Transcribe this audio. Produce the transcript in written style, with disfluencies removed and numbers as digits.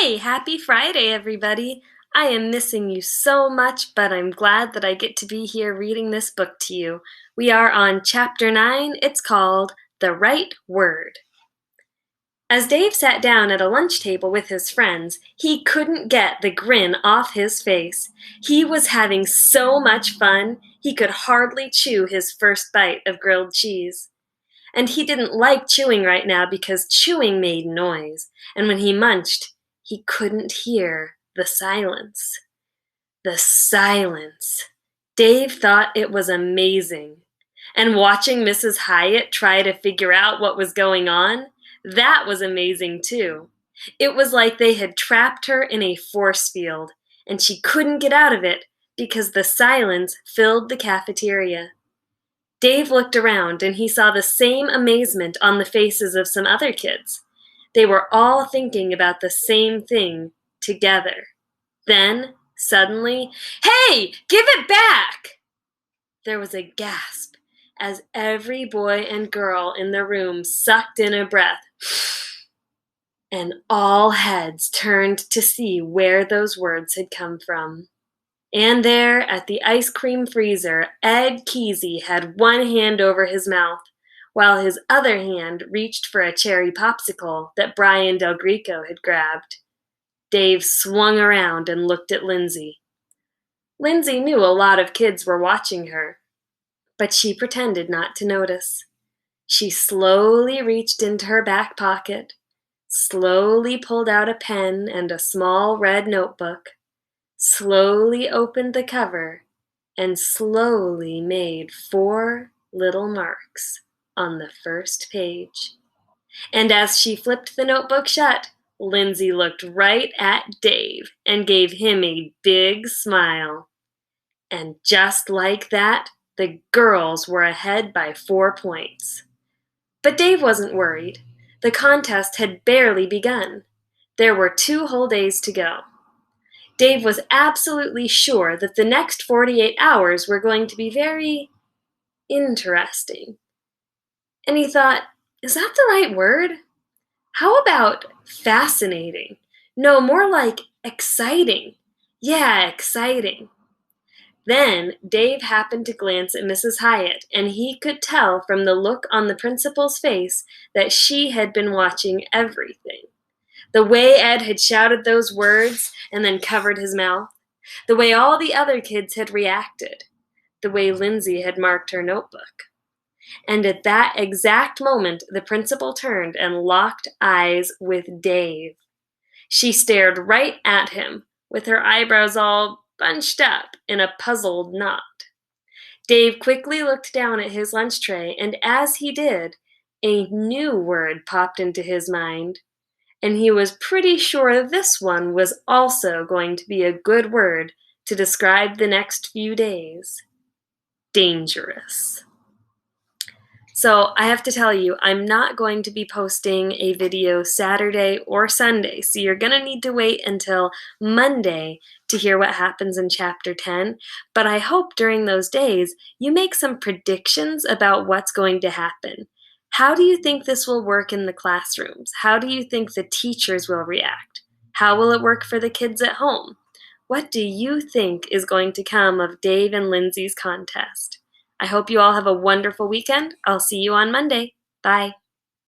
Hey, happy Friday, everybody! I am missing you so much, but I'm glad that I get to be here reading this book to you. We are on Chapter 9. It's called The Right Word. As Dave sat down at a lunch table with his friends, he couldn't get the grin off his face. He was having so much fun, he could hardly chew his first bite of grilled cheese. And he didn't like chewing right now because chewing made noise, and when he munched, he couldn't hear the silence. The silence. Dave thought it was amazing. And watching Mrs. Hyatt try to figure out what was going on, that was amazing too. It was like they had trapped her in a force field, and she couldn't get out of it because the silence filled the cafeteria. Dave looked around and he saw the same amazement on the faces of some other kids. They were all thinking about the same thing together. Then, suddenly, "Hey, give it back!" There was a gasp as every boy and girl in the room sucked in a breath, and all heads turned to see where those words had come from. And there, at the ice cream freezer, Ed Kesey had one hand over his mouth, while his other hand reached for a cherry popsicle that Brian Del Greco had grabbed. Dave swung around and looked at Lindsay. Lindsay knew a lot of kids were watching her, but she pretended not to notice. She slowly reached into her back pocket, slowly pulled out a pen and a small red notebook, slowly opened the cover, and slowly made 4 little marks on the first page. And as she flipped the notebook shut, Lindsay looked right at Dave and gave him a big smile. And just like that, the girls were ahead by 4 points. But Dave wasn't worried. The contest had barely begun. There were 2 whole days to go. Dave was absolutely sure that the next 48 hours were going to be very interesting. And he thought, is that the right word? How about fascinating? No, more like exciting. Yeah, exciting. Then Dave happened to glance at Mrs. Hyatt, and he could tell from the look on the principal's face that she had been watching everything. The way Ed had shouted those words and then covered his mouth, the way all the other kids had reacted, the way Lindsay had marked her notebook. And at that exact moment, the principal turned and locked eyes with Dave. She stared right at him, with her eyebrows all bunched up in a puzzled knot. Dave quickly looked down at his lunch tray, and as he did, a new word popped into his mind. And he was pretty sure this one was also going to be a good word to describe the next few days. Dangerous. So I have to tell you, I'm not going to be posting a video Saturday or Sunday, so you're going to need to wait until Monday to hear what happens in Chapter 10, but I hope during those days you make some predictions about what's going to happen. How do you think this will work in the classrooms? How do you think the teachers will react? How will it work for the kids at home? What do you think is going to come of Dave and Lindsay's contest? I hope you all have a wonderful weekend. I'll see you on Monday. Bye.